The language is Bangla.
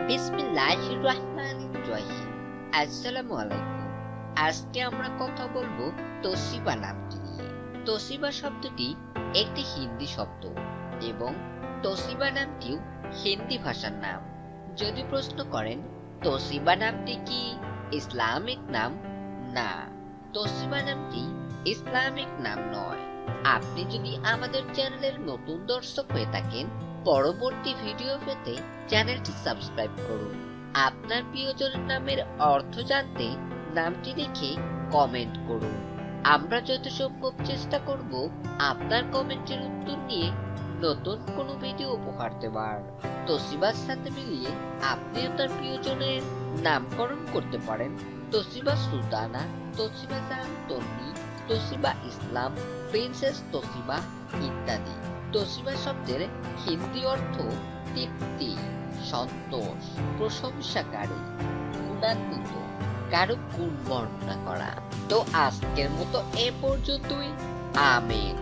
বিসমিল্লাহির রহমানির রহিম। আসসালামু আলাইকুম। আজকে আমরা কথা বলবো তোশিবা নামটি নিয়ে। তোশিবা শব্দটি একটি হিন্দি শব্দ এবং তোশিবা নামটিও হিন্দি ভাষার নাম। যদি প্রশ্ন করেন তোশিবা নামটি কি ইসলামিক নাম, না, তোশিবা নামটি ইসলামিক নাম নয়। আপনি যদি আমাদের চ্যানেলের নতুন দর্শক হয়ে থাকেন, পরবর্তী ভিডিও পেতে চ্যানেলটি সাবস্ক্রাইব করুন। আপনার প্রিয়জনের নামের অর্থ জানতে নামটি লিখে কমেন্ট করুন। আমরা যথাসম্ভব চেষ্টা করব আপনার কমেন্টের উত্তর নিয়ে নতুন কোনো ভিডিও উপহার দেওয়ার। তোশিবার সাথে মিলিয়ে আপনি আপনার প্রিয়জনের নামকরণ করতে পারেন তোশিবা সুলতানা, তোশিবা জাহান তন্নি, তোশিবা ইসলাম, প্রিন্সেস তোশিবা ইত্যাদি। তোশিবা শব্দের হিন্দি অর্থ তৃপ্তি, সন্তোষ, প্রশংসাকারী, গুণান্বিত, কারো গুণ বর্ণনা করা। তো আজকের মতো এ পর্যন্তই। আমিন।